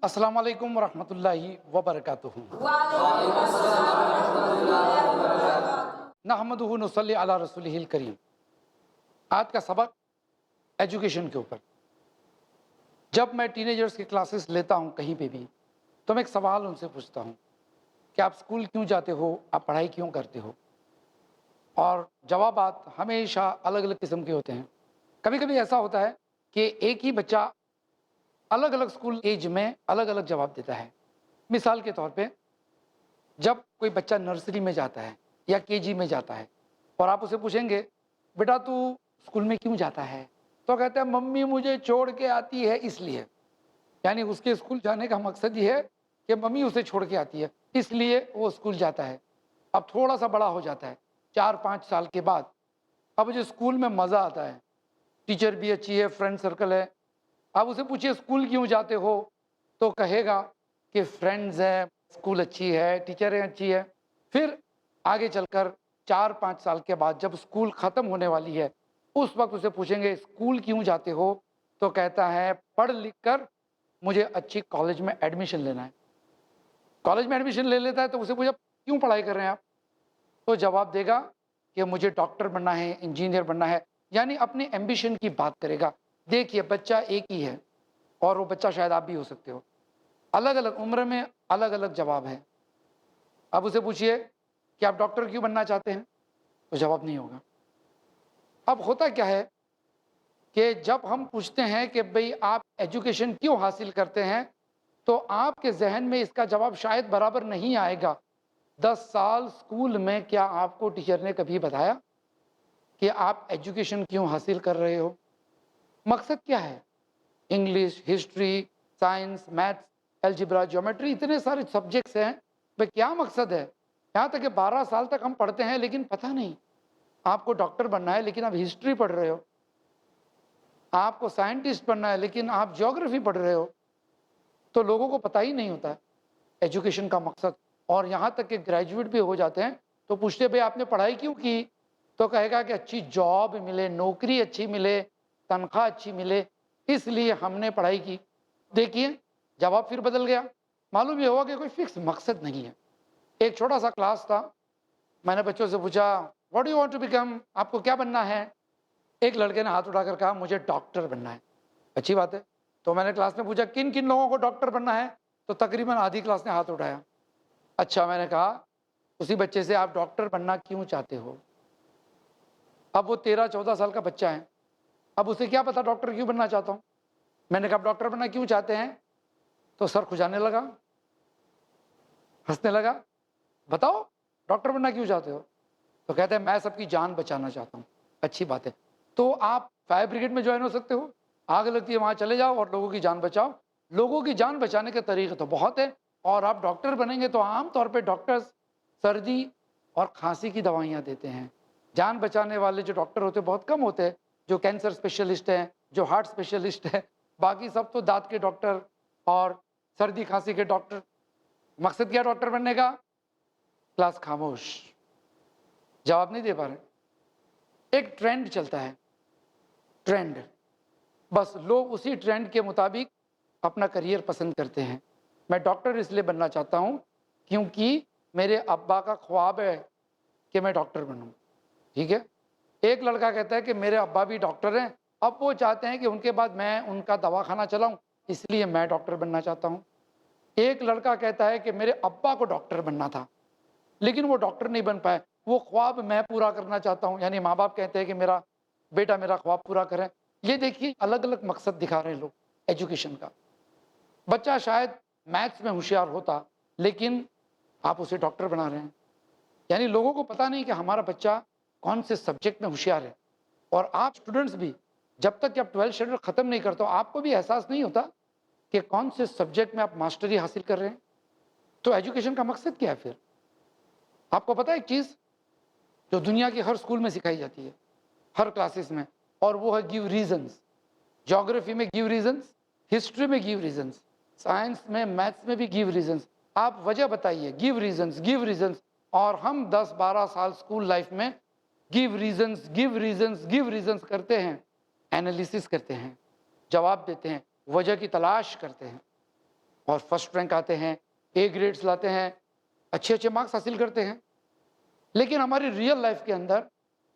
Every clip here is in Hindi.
अस्सलाम वालेकुम वरहमतुल्लाहि वबरकातुहू। नहमदुहु नुसल्ली अला रसूलिहिल करीम। आज का सबक एजुकेशन के ऊपर। जब मैं टीनेजर्स की क्लासेस लेता हूँ कहीं पे भी, तो मैं एक सवाल उनसे पूछता हूँ कि आप स्कूल क्यों जाते हो, आप पढ़ाई क्यों करते हो। और जवाबात हमेशा अलग अलग किस्म के होते हैं। कभी कभी ऐसा होता है कि एक ही बच्चा अलग अलग स्कूल एज में अलग अलग जवाब देता है। मिसाल के तौर पे, जब कोई बच्चा नर्सरी में जाता है या केजी में जाता है और आप उसे पूछेंगे, बेटा तू स्कूल में क्यों जाता है, तो कहता है मम्मी मुझे छोड़ के आती है इसलिए। यानी उसके स्कूल जाने का मकसद ये है कि मम्मी उसे छोड़ के आती है, इसलिए वो स्कूल जाता है। अब थोड़ा सा बड़ा हो जाता है, 4-5 साल के बाद, अब मुझे स्कूल में मज़ा आता है, टीचर भी अच्छी है, फ्रेंड सर्कल है। आप उसे पूछिए स्कूल क्यों जाते हो, तो कहेगा कि फ्रेंड्स हैं, स्कूल अच्छी है, टीचरें अच्छी है। फिर आगे चलकर 4-5 साल के बाद जब स्कूल ख़त्म होने वाली है, उस वक्त उसे पूछेंगे स्कूल क्यों जाते हो, तो कहता है पढ़ लिख कर मुझे अच्छी कॉलेज में एडमिशन लेना है। कॉलेज में एडमिशन ले लेता है तो उसे पूछा क्यों पढ़ाई कर रहे हैं आप, तो जवाब देगा कि मुझे डॉक्टर बनना है, इंजीनियर बनना है। यानी अपने एम्बिशन की बात करेगा। देखिए बच्चा एक ही है और वो बच्चा शायद आप भी हो सकते हो। अलग अलग उम्र में अलग अलग जवाब है। अब उसे पूछिए कि आप डॉक्टर क्यों बनना चाहते हैं, तो जवाब नहीं होगा। अब होता क्या है कि जब हम पूछते हैं कि भाई आप एजुकेशन क्यों हासिल करते हैं, तो आपके जहन में इसका जवाब शायद बराबर नहीं आएगा। 10 साल स्कूल में क्या आपको टीचर ने कभी बताया कि आप एजुकेशन क्यों हासिल कर रहे हो, मकसद क्या है। English, history, science, maths, algebra, geometry, इतने सारे सब्जेक्ट्स हैं, भाई क्या मकसद है। यहाँ तक कि 12 साल तक हम पढ़ते हैं लेकिन पता नहीं। आपको डॉक्टर बनना है लेकिन आप हिस्ट्री पढ़ रहे हो, आपको साइंटिस्ट बनना है लेकिन आप ज्योग्राफी पढ़ रहे हो, तो लोगों को पता ही नहीं होता है एजुकेशन का मकसद। और यहाँ तक कि ग्रेजुएट भी हो जाते हैं तो पूछते भाई आपने पढ़ाई क्यों की, तो कहेगा कि अच्छी जॉब मिले, नौकरी अच्छी मिले, तनख्वाह अच्छी मिले, इसलिए हमने पढ़ाई की। देखिए जवाब फिर बदल गया। मालूम ये हुआ कि कोई फिक्स मकसद नहीं है। एक छोटा सा क्लास था, मैंने बच्चों से पूछा what do you want to become, आपको क्या बनना है। एक लड़के ने हाथ उठाकर कहा मुझे डॉक्टर बनना है। अच्छी बात है। तो मैंने क्लास में पूछा किन किन लोगों को डॉक्टर बनना है, तो तकरीबन आधी क्लास ने हाथ उठाया। अच्छा, मैंने कहा उसी बच्चे से आप डॉक्टर बनना क्यों चाहते हो। अब वो 13-14 साल का बच्चा है, अब उसे क्या पता डॉक्टर क्यों बनना चाहता हूँ। मैंने कहा डॉक्टर बनना क्यों चाहते हैं, तो सर खुजाने लगा, हंसने लगा। बताओ डॉक्टर बनना क्यों चाहते हो, तो कहते हैं मैं सबकी जान बचाना चाहता हूँ। अच्छी बात है, तो आप फायर ब्रिगेड में ज्वाइन हो सकते हो, आग लगती है वहाँ चले जाओ और लोगों की जान बचाओ। लोगों की जान बचाने के तरीके तो बहुत है। और आप डॉक्टर बनेंगे तो आम तौर पे डॉक्टर्स सर्दी और खांसी की दवाइयाँ देते हैं। जान बचाने वाले जो डॉक्टर होते हैं बहुत कम होते हैं, जो कैंसर स्पेशलिस्ट हैं, जो हार्ट स्पेशलिस्ट हैं। बाकी सब तो दांत के डॉक्टर और सर्दी खांसी के डॉक्टर। मकसद क्या डॉक्टर बनने का, क्लास खामोश, जवाब नहीं दे पा रहे। एक ट्रेंड चलता है, ट्रेंड, बस लोग उसी ट्रेंड के मुताबिक अपना करियर पसंद करते हैं। मैं डॉक्टर इसलिए बनना चाहता हूँ क्योंकि मेरे अब्बा का ख्वाब है कि मैं डॉक्टर बनूँ। ठीक है। एक लड़का कहता है कि मेरे अब्बा भी डॉक्टर हैं, अब वो चाहते हैं कि उनके बाद मैं उनका दवाखाना चलाऊँ, इसलिए मैं डॉक्टर बनना चाहता हूँ। एक लड़का कहता है कि मेरे अब्बा को डॉक्टर बनना था लेकिन वो डॉक्टर नहीं बन पाए, वो ख्वाब मैं पूरा करना चाहता हूँ। यानी माँ बाप कहते हैं कि मेरा बेटा मेरा ख्वाब पूरा करें। ये देखिए अलग अलग मकसद दिखा रहे हैं लोग एजुकेशन का। बच्चा शायद मैथ्स में होशियार होता लेकिन आप उसे डॉक्टर बना रहे हैं। यानी लोगों को पता नहीं कि हमारा बच्चा कौन से सब्जेक्ट में होशियार है। और आप स्टूडेंट्स भी जब तक कि आप 12th स्टैंडर्ड ख़त्म नहीं करते हो आपको भी एहसास नहीं होता कि कौन से सब्जेक्ट में आप मास्टरी हासिल कर रहे हैं। तो एजुकेशन का मकसद क्या है फिर। आपको पता है एक चीज़ जो दुनिया की हर स्कूल में सिखाई जाती है, हर क्लासेस में, और वो है गिव रीजंस। ज्योग्राफी में गिव रीजंस, हिस्ट्री में गिव रीजंस, साइंस में मैथ्स में भी गिव रीजंस। आप वजह बताइए, गिव रीजंस गिव रीजंस। और हम 10-12 साल स्कूल लाइफ में give reasons give reasons give reasons करते हैं, एनालिसिस करते हैं, जवाब देते हैं, वजह की तलाश करते हैं। और फर्स्ट रैंक आते हैं, ए ग्रेड्स लाते हैं, अच्छे अच्छे मार्क्स हासिल करते हैं। लेकिन हमारी रियल लाइफ के अंदर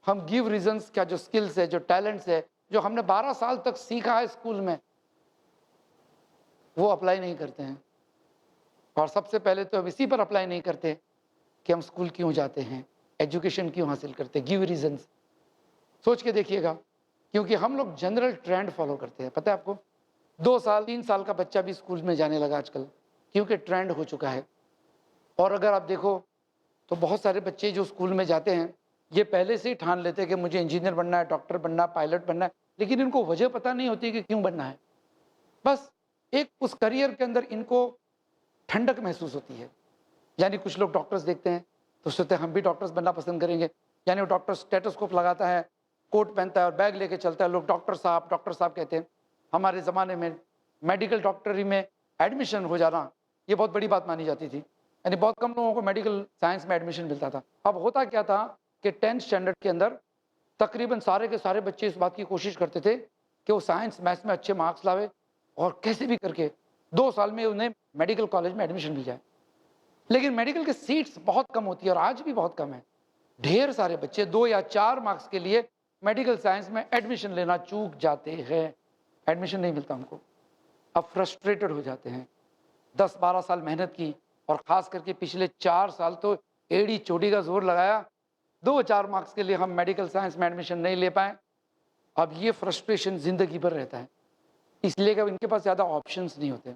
हम गिव रीजंस का जो स्किल्स है, जो टैलेंट्स है, जो हमने 12 साल तक सीखा है स्कूल में, वो अप्लाई नहीं करते हैं। और सबसे पहले तो हम इसी पर अप्लाई नहीं करते कि हम स्कूल क्यों जाते हैं, एजुकेशन क्यों हासिल करते हैं। गिव रीजंस सोच के देखिएगा, क्योंकि हम लोग जनरल ट्रेंड फॉलो करते हैं। पता है आपको, 2 साल 3 साल का बच्चा भी स्कूल में जाने लगा आजकल, क्योंकि ट्रेंड हो चुका है। और अगर आप देखो तो बहुत सारे बच्चे जो स्कूल में जाते हैं, ये पहले से ही ठान लेते हैं कि मुझे इंजीनियर बनना है, डॉक्टर बनना है, पायलट बनना है, लेकिन इनको वजह पता नहीं होती कि क्यों बनना है। बस एक उस करियर के अंदर इनको ठंडक महसूस होती है। यानी कुछ लोग डॉक्टर्स देखते हैं तो सोचते हैं हम भी डॉक्टर्स बनना पसंद करेंगे। यानी वो डॉक्टर स्टेथोस्कोप लगाता है, कोट पहनता है और बैग लेके चलता है, लोग डॉक्टर साहब कहते हैं। हमारे ज़माने में मेडिकल डॉक्टरी में एडमिशन हो जाना ये बहुत बड़ी बात मानी जाती थी। यानी बहुत कम लोगों को मेडिकल साइंस में एडमिशन मिलता था। अब होता क्या था कि 10th स्टैंडर्ड के अंदर तकरीबन सारे के सारे बच्चे इस बात की कोशिश करते थे कि वो साइंस मैथ्स में अच्छे मार्क्स लावे और कैसे भी करके 2 साल में उन्हें मेडिकल कॉलेज में एडमिशन मिल जाए। लेकिन मेडिकल के सीट्स बहुत कम होती है और आज भी बहुत कम है। ढेर सारे बच्चे 2 या 4 मार्क्स के लिए मेडिकल साइंस में एडमिशन लेना चूक जाते हैं, एडमिशन नहीं मिलता उनको। अब फ्रस्ट्रेटेड हो जाते हैं। 10-12 साल मेहनत की और ख़ास करके पिछले 4 साल तो एड़ी चोटी का जोर लगाया, 2-4 मार्क्स के लिए हम मेडिकल साइंस में एडमिशन नहीं ले पाए। अब ये फ्रस्ट्रेशन ज़िंदगी भर रहता है, इसलिए कि इनके पास ज़्यादा ऑप्शंस नहीं होते।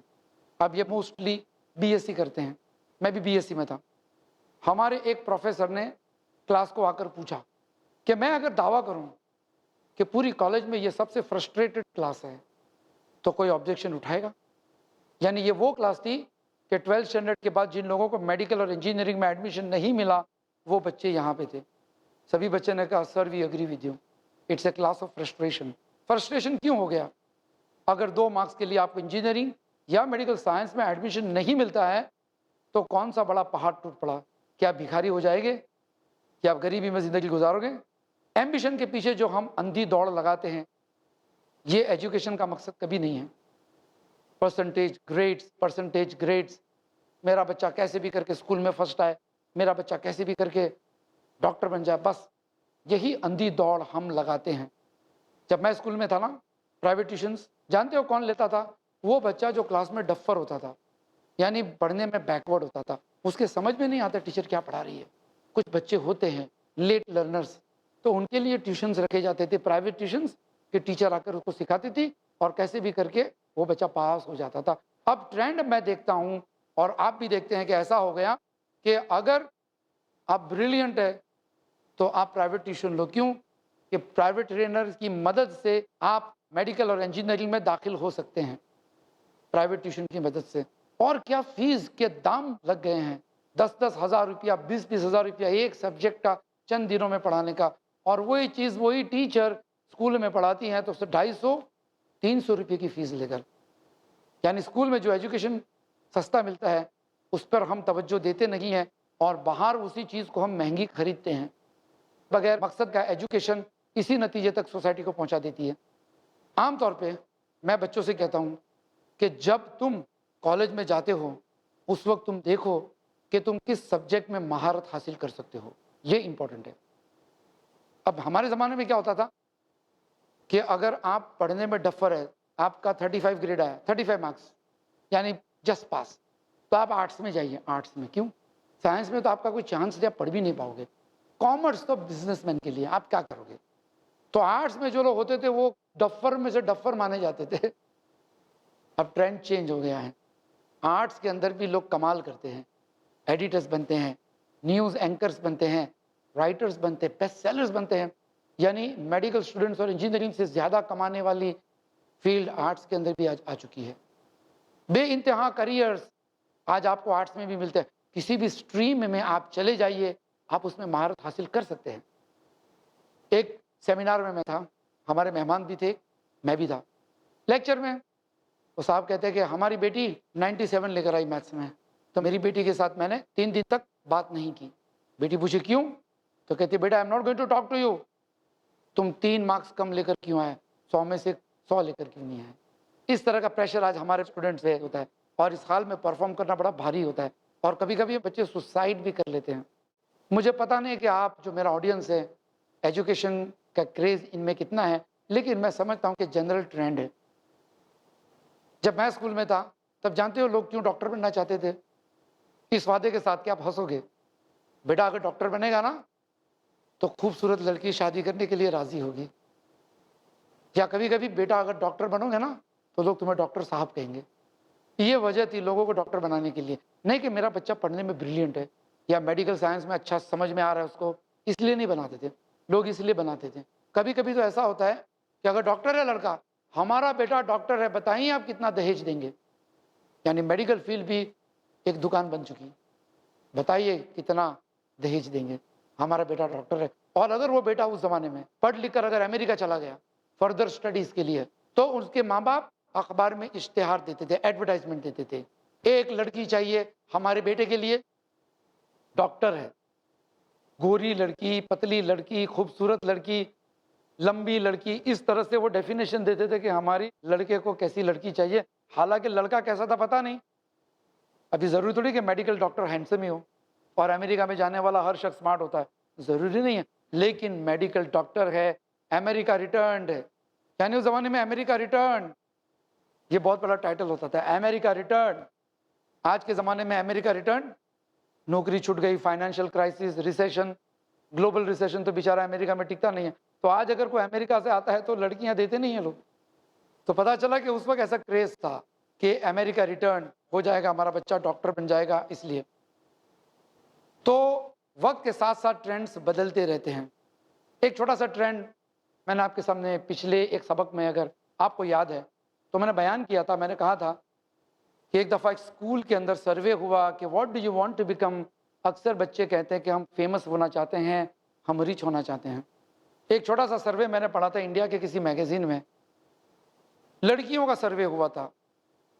अब ये मोस्टली बीएससी करते हैं, मैं भी बीएससी में था। हमारे एक प्रोफेसर ने क्लास को आकर पूछा कि मैं अगर दावा करूं कि पूरी कॉलेज में ये सबसे फ्रस्ट्रेटेड क्लास है तो कोई ऑब्जेक्शन उठाएगा? यानी ये वो क्लास थी कि 12th स्टैंडर्ड के बाद जिन लोगों को मेडिकल और इंजीनियरिंग में एडमिशन नहीं मिला वो बच्चे यहाँ पे थे। सभी बच्चे ने कहा sir we agree with you, it's a class of frustration. Frustration क्यों हो गया? अगर 2 मार्क्स के लिए आपको इंजीनियरिंग या मेडिकल साइंस में एडमिशन नहीं मिलता है तो कौन सा बड़ा पहाड़ टूट पड़ा? क्या आप भिखारी हो जाएंगे? क्या आप गरीबी में ज़िंदगी गुजारोगे? एम्बिशन के पीछे जो हम अंधी दौड़ लगाते हैं, ये एजुकेशन का मकसद कभी नहीं है। परसेंटेज ग्रेड्स, मेरा बच्चा कैसे भी करके स्कूल में फर्स्ट आए, मेरा बच्चा कैसे भी करके डॉक्टर बन जाए, बस यही अंधी दौड़ हम लगाते हैं। जब मैं स्कूल में था ना, प्राइवेट ट्यूशन्स, जानते हो कौन लेता था? वो बच्चा जो क्लास में डफ्फर होता था, यानी पढ़ने में बैकवर्ड होता था, उसके समझ में नहीं आता टीचर क्या पढ़ा रही है। कुछ बच्चे होते हैं लेट लर्नर्स, तो उनके लिए ट्यूशन्स रखे जाते थे, प्राइवेट ट्यूशन्स के टीचर आकर उसको सिखाती थी और कैसे भी करके वो बच्चा पास हो जाता था। अब ट्रेंड मैं देखता हूँ और आप भी देखते हैं कि ऐसा हो गया कि अगर आप ब्रिलियंट है तो आप प्राइवेट ट्यूशन लो। क्यों? कि प्राइवेट ट्रेनर की मदद से आप मेडिकल और इंजीनियरिंग में दाखिल हो सकते हैं, प्राइवेट ट्यूशन की मदद से। और क्या फीस के दाम लग गए हैं, 10-10 हज़ार रुपया, 20-20 हज़ार रुपया एक सब्जेक्ट का चंद दिनों में पढ़ाने का। और वही चीज़ वही टीचर स्कूल में पढ़ाती हैं तो उससे 250-300 रुपये की फ़ीस लेकर। यानी स्कूल में जो एजुकेशन सस्ता मिलता है उस पर हम तवज्जो देते नहीं हैं और बाहर उसी चीज़ को हम महंगी खरीदते हैं। बगैर मकसद का एजुकेशन इसी नतीजे तक सोसाइटी को पहुंचा देती है। आमतौर पे मैं बच्चों से कहता हूं कि जब तुम कॉलेज में जाते हो उस वक्त तुम देखो कि तुम किस सब्जेक्ट में महारत हासिल कर सकते हो, ये इंपॉर्टेंट है। अब हमारे ज़माने में क्या होता था कि अगर आप पढ़ने में डफर है, आपका 35 ग्रेड आया, 35 मार्क्स यानी जस्ट पास, तो आप आर्ट्स में जाइए। आर्ट्स में क्यों? साइंस में तो आपका कोई चांस नहीं, आप पढ़ भी नहीं पाओगे। कॉमर्स तो बिजनेसमैन के लिए, आप क्या करोगे? तो आर्ट्स में जो लोग होते थे वो डफर में से डफर माने जाते थे। अब ट्रेंड चेंज हो गया है, आर्ट्स के अंदर भी लोग कमाल करते हैं, एडिटर्स बनते हैं, न्यूज़ एंकर्स बनते हैं, राइटर्स बनते हैं, बेस्ट सेलर्स बनते हैं। यानी मेडिकल स्टूडेंट्स और इंजीनियरिंग से ज़्यादा कमाने वाली फील्ड आर्ट्स के अंदर भी आज आ चुकी है। बेइंतहा करियर्स आज आपको आर्ट्स में भी मिलते हैं। किसी भी स्ट्रीम में आप चले जाइए, आप उसमें महारत हासिल कर सकते हैं। एक सेमिनार में मैं था, हमारे मेहमान भी थे, मैं भी था। लेक्चर में वो साहब कहते हैं कि हमारी बेटी 97 लेकर आई मैथ्स में। तो मेरी बेटी के साथ मैंने 3 दिन तक बात नहीं की। बेटी पूछी क्यों? तो कहती बेटा I am not going to talk to you. तुम 3 मार्क्स कम लेकर क्यों आए? 100 में से 100 लेकर क्यों नहीं आए? इस तरह का प्रेशर आज हमारे स्टूडेंट्स पे होता है। और इस हाल में परफॉर्म करना बड़ा भारी होता है और कभी कभी बच्चे सुसाइड भी कर लेते हैं। मुझे पता नहीं कि आप जो मेरा ऑडियंस है एजुकेशन का क्रेज इनमें कितना है, लेकिन मैं समझता हूँ कि जनरल ट्रेंड है। जब मैं स्कूल में था तब जानते हो लोग क्यों डॉक्टर बनना चाहते थे? इस वादे के साथ कि आप हंसोगे, बेटा अगर डॉक्टर बनेगा ना तो खूबसूरत लड़की शादी करने के लिए राजी होगी, या कभी कभी बेटा अगर डॉक्टर बनोगे ना तो लोग तुम्हें डॉक्टर साहब कहेंगे। ये वजह थी लोगों को डॉक्टर बनाने के लिए, नहीं कि मेरा बच्चा पढ़ने में ब्रिलियंट है या मेडिकल साइंस में अच्छा समझ में आ रहा है उसको, इसलिए नहीं बनाते थे लोग, इसलिए बनाते थे। कभी कभी तो ऐसा होता है कि अगर डॉक्टर है लड़का, हमारा बेटा डॉक्टर है, बताइए आप कितना दहेज देंगे। यानी मेडिकल फील्ड भी एक दुकान बन चुकी, बताइए कितना दहेज देंगे, हमारा बेटा डॉक्टर है। और अगर वो बेटा उस जमाने में पढ़ लिख कर अगर अमेरिका चला गया फर्दर स्टडीज के लिए, तो उसके माँ बाप अखबार में इश्तेहार देते थे, एडवर्टाइजमेंट देते थे, एक लड़की चाहिए हमारे बेटे के लिए, डॉक्टर है, गोरी लड़की, पतली लड़की, खूबसूरत लड़की, लंबी लड़की, इस तरह से वो डेफिनेशन देते थे कि हमारी लड़के को कैसी लड़की चाहिए। हालांकि लड़का कैसा था पता नहीं। अभी जरूरी थोड़ी कि मेडिकल डॉक्टर हैंडसम ही हो और अमेरिका में जाने वाला हर शख्स स्मार्ट होता है, जरूरी नहीं है। लेकिन मेडिकल डॉक्टर है, अमेरिका रिटर्न्ड है, यानी उस जमाने में अमेरिका रिटर्न, ये बहुत बड़ा टाइटल होता था, अमेरिका रिटर्न। आज के ज़माने में अमेरिका रिटर्न, नौकरी छूट गई, financial crisis, recession, global recession, तो बेचारा अमेरिका में टिकता नहीं है। तो आज अगर कोई अमेरिका से आता है तो लड़कियां देते नहीं हैं लोग। तो पता चला कि उस वक्त ऐसा क्रेज था कि अमेरिका रिटर्न हो जाएगा, हमारा बच्चा डॉक्टर बन जाएगा। इसलिए तो वक्त के साथ साथ ट्रेंड्स बदलते रहते हैं। एक छोटा सा ट्रेंड मैंने आपके सामने पिछले एक सबक में, अगर आपको याद है तो मैंने बयान किया था, मैंने कहा था कि एक दफ़ा एक स्कूल के अंदर सर्वे हुआ कि what do you want to become. अक्सर बच्चे कहते हैं कि हम फेमस होना चाहते हैं, हम रिच होना चाहते हैं। एक छोटा सा सर्वे मैंने पढ़ा था इंडिया के किसी मैगजीन में, लड़कियों का सर्वे हुआ था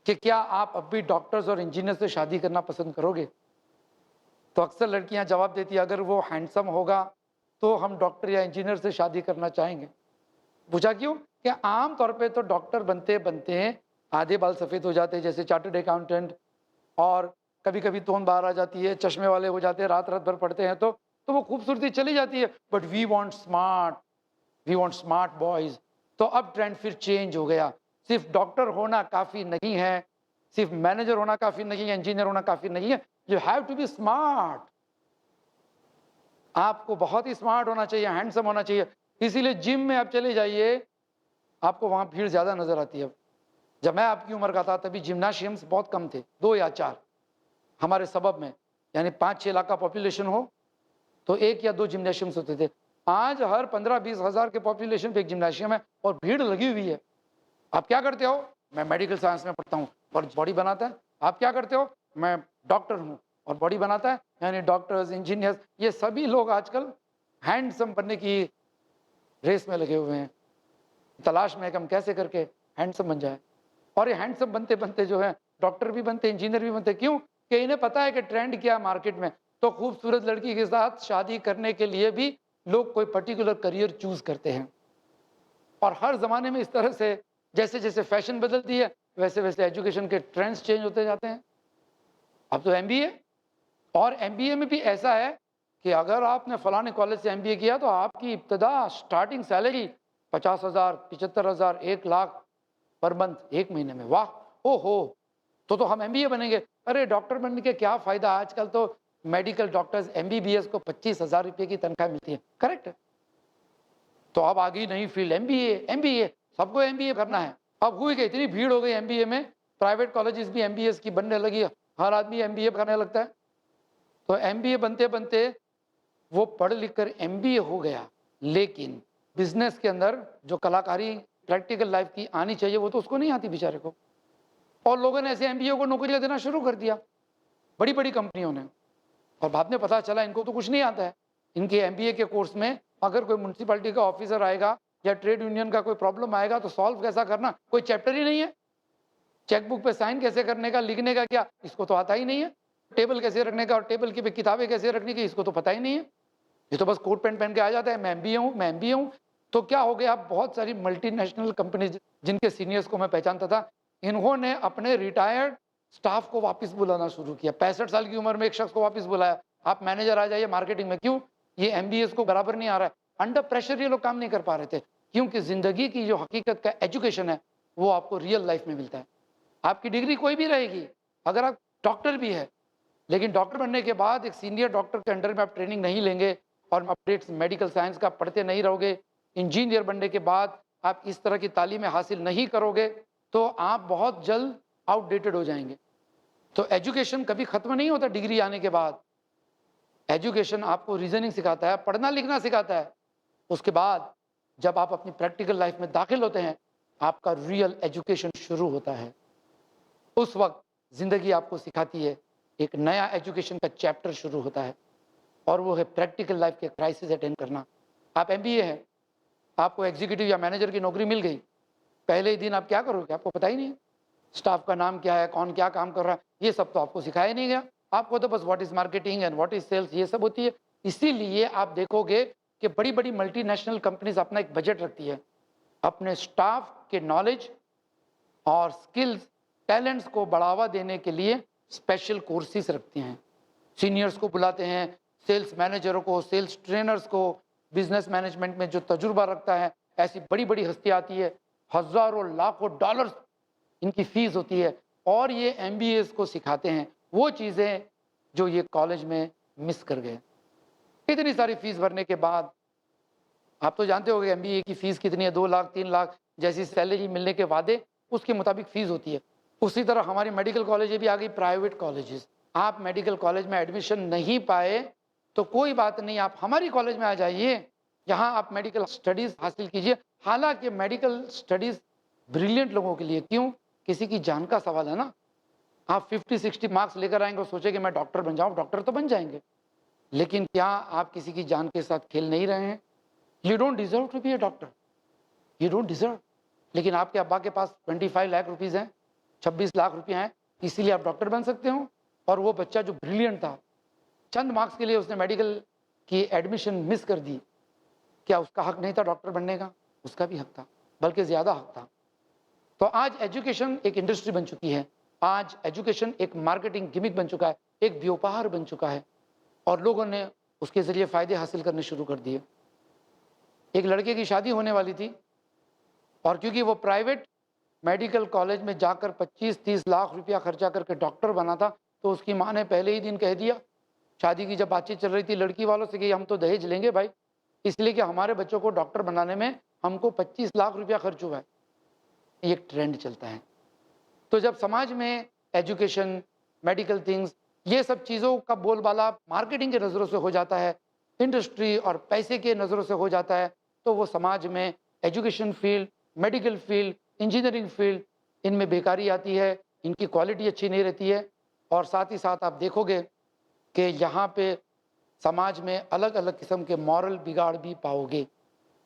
कि क्या आप अब भी डॉक्टर्स और इंजीनियर से शादी करना पसंद करोगे। तो अक्सर लड़कियां जवाब देती अगर वो हैंडसम होगा तो हम डॉक्टर या इंजीनियर से शादी करना चाहेंगे। पूछा क्यों? कि आम तौर पे तो डॉक्टर बनते बनते आधे बाल सफ़ेद हो जाते हैं जैसे चार्टर्ड अकाउंटेंट, और कभी कभी तोंद बाहर आ जाती है, चश्मे वाले हो जाते हैं, रात रात भर पढ़ते हैं तो वो खूबसूरती चली जाती है। But we want smart boys. तो अब ट्रेंड फिर चेंज हो गया, सिर्फ डॉक्टर होना काफ़ी नहीं है, सिर्फ मैनेजर होना काफ़ी नहीं है, इंजीनियर होना काफ़ी नहीं है, you have to be smart. आपको बहुत ही स्मार्ट होना चाहिए, हैंडसम होना चाहिए। इसीलिए जिम में आप चले जाइए, आपको वहाँ भीड़ ज़्यादा नज़र आती है। जब मैं आपकी उम्र का था तभी जिम्नाशियम्स बहुत कम थे, 2 या 4 हमारे सबब में, यानी 5-6 लाख का पॉपुलेशन हो तो 1 या 2 जिम्नाशियम्स होते थे। आज हर 15-20 हज़ार के पॉपुलेशन पे एक जिम्नाशियम है और भीड़ लगी हुई है। आप क्या करते हो? मैं मेडिकल साइंस में पढ़ता हूँ और बॉडी बनाता है। आप क्या करते हो? मैं डॉक्टर हूँ और बॉडी बनाता है। यानी डॉक्टर्स, इंजीनियर्स, ये सभी लोग आजकल हैंडसम बनने की रेस में लगे हुए हैं, तलाश में है कि हम कैसे करके हैंडसम बन जाए। और ये हैंडसम बनते बनते जो है डॉक्टर भी बनते, इंजीनियर भी बनते। क्यों? कि इन्हें पता है कि ट्रेंड क्या है मार्केट में। तो खूबसूरत लड़की के साथ शादी करने के लिए भी लोग कोई पर्टिकुलर करियर चूज करते हैं। और हर ज़माने में इस तरह से जैसे जैसे फैशन बदलती है वैसे वैसे एजुकेशन के ट्रेंड्स चेंज होते जाते हैं। अब तो एमबीए, और एमबीए में भी ऐसा है कि अगर आपने फलाने कॉलेज से एमबीए किया तो आपकी इब्तदा starting salary 50,000, 75,000, 1 lakh per month, एक महीने में। वाह, ओ हो, तो हम एमबीए बनेंगे। अरे डॉक्टर बनने के क्या फ़ायदा, आजकल तो मेडिकल डॉक्टर्स एमबीबीएस को 25,000 रुपये की तनख्वाह मिलती है। करेक्ट है। तो अब आ गई नई फील्ड एमबीए। एमबीए सबको एमबीए करना है। अब हुई कि इतनी भीड़ हो गई एमबीए में, प्राइवेट कॉलेजेस भी एमबीएस की बनने लगी, हर आदमी एमबीए करने लगता है। तो एमबीए बनते बनते वो पढ़ लिख कर एमबीए हो गया, लेकिन बिजनेस के अंदर जो कलाकारी प्रैक्टिकल लाइफ की आनी चाहिए वो तो उसको नहीं आती बेचारे को। और लोगों ने ऐसे एमबीए को नौकरियां देना शुरू कर दिया, बड़ी बड़ी कंपनियों ने। और बाद में पता चला इनको तो कुछ नहीं आता है। इनके एमबीए के कोर्स में अगर कोई म्यूनसिपैलिटी का ऑफिसर आएगा या ट्रेड यूनियन का कोई प्रॉब्लम आएगा तो सॉल्व कैसा करना, कोई चैप्टर ही नहीं है। चेकबुक पे साइन कैसे करने का, लिखने का क्या, इसको तो आता ही नहीं है। टेबल कैसे रखने का और टेबल की पे किताबें कैसे रखने की, इसको तो पता ही नहीं है। ये तो बस कोट पैंट पहन के आ जाता है, मैं एमबीए हूँ, मैं एमबीए हूँ। तो क्या हो गया, बहुत सारी मल्टीनेशनल कंपनीज जिनके सीनियर्स को मैं पहचानता था, इन्होंने अपने रिटायर्ड स्टाफ को वापस बुलाना शुरू किया। 65 साल की उम्र में एक शख्स को वापस बुलाया, आप मैनेजर आ जाइए मार्केटिंग में। क्यों? ये एमबीएस को बराबर नहीं आ रहा है। अंडर प्रेशर ये लोग काम नहीं कर पा रहे थे, क्योंकि ज़िंदगी की जो हकीकत का एजुकेशन है वो आपको रियल लाइफ में मिलता है। आपकी डिग्री कोई भी रहेगी, अगर आप डॉक्टर भी है, लेकिन डॉक्टर बनने के बाद एक सीनियर डॉक्टर के अंडर में आप ट्रेनिंग नहीं लेंगे और अपडेट्स मेडिकल साइंस का पढ़ते नहीं रहोगे, इंजीनियर बनने के बाद आप इस तरह की तालीमें हासिल नहीं करोगे, तो आप बहुत जल्द आउटडेटेड हो जाएंगे। तो एजुकेशन कभी खत्म नहीं होता। डिग्री आने के बाद एजुकेशन आपको रीजनिंग सिखाता है, पढ़ना लिखना सिखाता है। उसके बाद जब आप अपनी प्रैक्टिकल लाइफ में दाखिल होते हैं, आपका रियल एजुकेशन शुरू होता है। उस वक्त ज़िंदगी आपको सिखाती है, एक नया एजुकेशन का चैप्टर शुरू होता है, और वो है प्रैक्टिकल लाइफ के क्राइसिस अटेंड करना। आप एमबीए हैं, आपको एग्जीक्यूटिव या मैनेजर की नौकरी मिल गई, पहले ही दिन आप क्या करोगे? आपको पता ही नहीं है स्टाफ का नाम क्या है, कौन क्या काम कर रहा है, ये सब तो आपको सिखाया नहीं गया। आपको तो बस what is marketing and what is sales, ये सब होती है। इसीलिए आप देखोगे कि बड़ी बड़ी मल्टीनेशनल कंपनीज अपना एक बजट रखती है, अपने स्टाफ के नॉलेज और स्किल्स टैलेंट्स को बढ़ावा देने के लिए स्पेशल कोर्सेज रखती हैं। सीनियर्स को बुलाते हैं, सेल्स मैनेजरों को, सेल्स ट्रेनर्स को, बिजनेस मैनेजमेंट में जो तजुर्बा रखता है, ऐसी बड़ी बड़ी हस्ती आती है। हज़ारों लाखों डॉलर्स इनकी फ़ीस होती है, और ये एमबीएस को सिखाते हैं वो चीज़ें जो ये कॉलेज में मिस कर गए। इतनी सारी फ़ीस भरने के बाद आप तो जानते होंगे एमबीए की फ़ीस कितनी है, 2 लाख 3 लाख जैसी सैलरी मिलने के वादे उसके मुताबिक फ़ीस होती है। उसी तरह हमारी मेडिकल कॉलेजें भी आ गई, प्राइवेट कॉलेजेस। आप मेडिकल कॉलेज में एडमिशन नहीं पाए तो कोई बात नहीं, आप हमारी कॉलेज में आ जाइए, यहाँ आप मेडिकल स्टडीज़ हासिल कीजिए। हालांकि मेडिकल स्टडीज़ ब्रिलियंट लोगों के लिए, क्यों? किसी की जान का सवाल है ना। आप 50-60 मार्क्स लेकर आएंगे और सोचे कि मैं डॉक्टर बन जाऊँ, डॉक्टर तो बन जाएंगे, लेकिन क्या आप किसी की जान के साथ खेल नहीं रहे हैं? You don't deserve to be a doctor, you don't deserve. लेकिन आपके अब्बा के पास 25 लाख रुपीज़ हैं, 26 लाख रुपया हैं, इसीलिए आप डॉक्टर बन सकते हो। और वो बच्चा जो ब्रिलियंट था, चंद मार्क्स के लिए उसने मेडिकल की एडमिशन मिस कर दी, क्या उसका हक नहीं था डॉक्टर बनने का? उसका भी हक था, बल्कि ज़्यादा हक था। तो आज एजुकेशन एक इंडस्ट्री बन चुकी है, आज एजुकेशन एक मार्केटिंग गिमिक बन चुका है, एक व्यापार बन चुका है, और लोगों ने उसके ज़रिए फ़ायदे हासिल करने शुरू कर दिए। एक लड़के की शादी होने वाली थी, और क्योंकि वो प्राइवेट मेडिकल कॉलेज में जाकर 25-30 लाख रुपया खर्चा करके डॉक्टर बना था, तो उसकी माँ ने पहले ही दिन कह दिया, शादी की जब बातचीत चल रही थी लड़की वालों से, कि हम तो दहेज लेंगे भाई, इसलिए कि हमारे बच्चों को डॉक्टर बनाने में हमको 25 लाख रुपया खर्च हुआ है। ये एक ट्रेंड चलता है। तो जब समाज में एजुकेशन, मेडिकल थिंग्स, ये सब चीज़ों का बोलबाला मार्केटिंग की नज़रों से हो जाता है, इंडस्ट्री और पैसे के नज़रों से हो जाता है, तो वो समाज में education field, medical field, engineering field, इनमें बेकारी आती है, इनकी क्वालिटी अच्छी नहीं रहती है। और साथ ही साथ आप देखोगे कि यहाँ पे समाज में अलग अलग किस्म के मॉरल बिगाड़ भी पाओगे,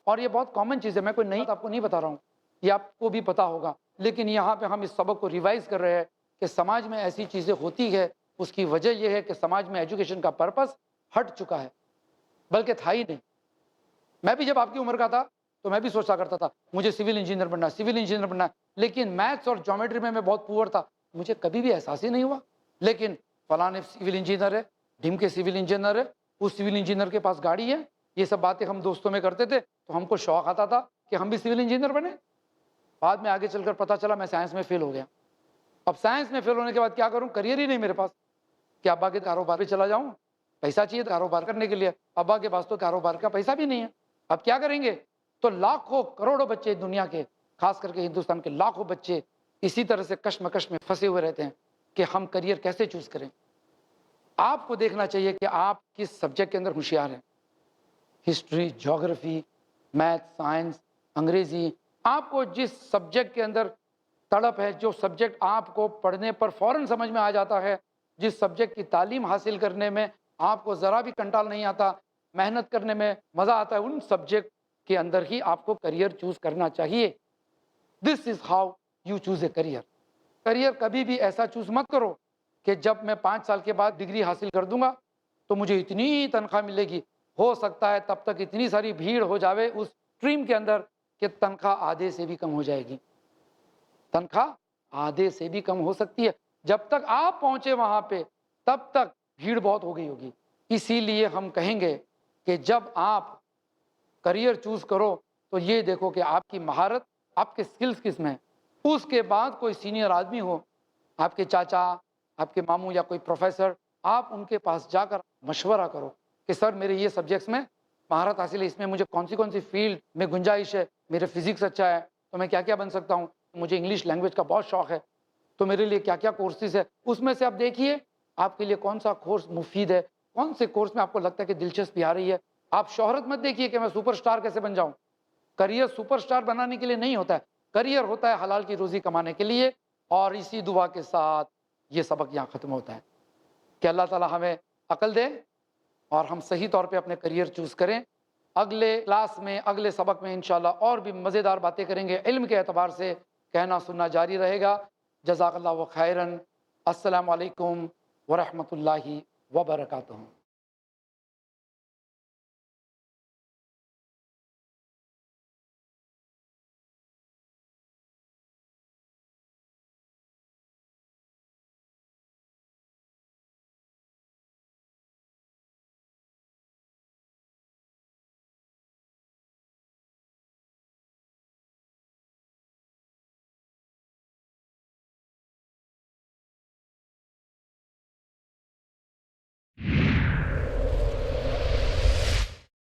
और ये बहुत कॉमन चीज़ है। मैं कोई नई आपको नहीं बता रहा हूँ, ये आपको भी पता होगा, लेकिन यहाँ पे हम इस सबक को रिवाइज कर रहे हैं कि समाज में ऐसी चीज़ें होती है। उसकी वजह यह है कि समाज में एजुकेशन का पर्पस हट चुका है, बल्कि था ही नहीं। मैं भी जब आपकी उम्र का था तो मैं भी सोचा करता था मुझे सिविल इंजीनियर बनना है, सिविल इंजीनियर बनना है, लेकिन मैथ्स और ज्योमेट्री में मैं बहुत पुअर था, मुझे कभी भी एहसास ही नहीं हुआ। लेकिन फलाने सिविल इंजीनियर है, ढिम के सिविल इंजीनियर है, उस सिविल इंजीनियर के पास गाड़ी है, ये सब बातें हम दोस्तों में करते थे, तो हमको शौक आता था कि हम भी सिविल इंजीनियर बने। बाद में आगे चलकर पता चला मैं साइंस में फेल हो गया। अब साइंस में फेल होने के बाद क्या करूं, करियर ही नहीं मेरे पास। कि अब्बा के कारोबार पे चला जाऊं, पैसा चाहिए कारोबार करने के लिए, अब्बा के पास तो कारोबार का पैसा भी नहीं है, अब क्या करेंगे? तो लाखों करोड़ों बच्चे दुनिया के, खास करके हिंदुस्तान के लाखों बच्चे इसी तरह से कश्मकश में फंसे हुए रहते हैं कि हम करियर कैसे चूज करें। आपको देखना चाहिए कि आप किस सब्जेक्ट के अंदर होशियार हैं। हिस्ट्री, ज्योग्राफी, मैथ, साइंस, अंग्रेजी, आपको जिस सब्जेक्ट के अंदर तड़प है, जो सब्जेक्ट आपको पढ़ने पर फौरन समझ में आ जाता है, जिस सब्जेक्ट की तालीम हासिल करने में आपको ज़रा भी कंटाल नहीं आता, मेहनत करने में मज़ा आता है, उन सब्जेक्ट के अंदर ही आपको करियर चूज़ करना चाहिए। This is how you choose a career. Career कभी भी ऐसा चूज़ मत करो कि जब मैं 5 साल के बाद डिग्री हासिल कर दूंगा तो मुझे इतनी तनख्वाह मिलेगी। हो सकता है तब तक इतनी सारी भीड़ हो जावे उस स्ट्रीम के अंदर कि तनख्वाह आधे से भी कम हो जाएगी, तनख्वाह आधे से भी कम हो सकती है। जब तक आप पहुंचे वहां पे तब तक भीड़ बहुत हो गई होगी। इसीलिए हम कहेंगे कि जब आप करियर चूज करो तो ये देखो कि आपकी महारत, आपके स्किल्स किस में है। उसके बाद कोई सीनियर आदमी हो, आपके चाचा, आपके मामू या कोई प्रोफेसर, आप उनके पास जाकर मशवरा करो कि सर मेरे ये सब्जेक्ट्स में महारत हासिल है, इसमें मुझे कौन सी फील्ड में गुंजाइश है, मेरे फिजिक्स अच्छा है तो मैं क्या क्या बन सकता हूँ, मुझे इंग्लिश लैंग्वेज का बहुत शौक है तो मेरे लिए क्या क्या कोर्सेज है, उसमें से आप देखिए आपके लिए कौन सा कोर्स मुफीद है, कौन से कोर्स में आपको लगता है कि दिलचस्पी आ रही है। आप शोहरत मत देखिए कि मैं सुपरस्टार कैसे बन जाऊं। करियर सुपरस्टार बनाने के लिए नहीं होता है, करियर होता है हलाल की रोजी कमाने के लिए। और इसी दुआ के साथ ये सबक यहाँ ख़त्म होता है कि अल्लाह ताला हमें अकल दे और हम सही तौर पे अपने करियर चूज़ करें। अगले क्लास में, अगले सबक में इंशाल्लाह और भी मज़ेदार बातें करेंगे। इल्म के एतबार से कहना सुनना जारी रहेगा। जज़ाकल्लाहु खैरन। अस्सलामु अलैकुम व रहमतुल्लाहि व बरकातुहू।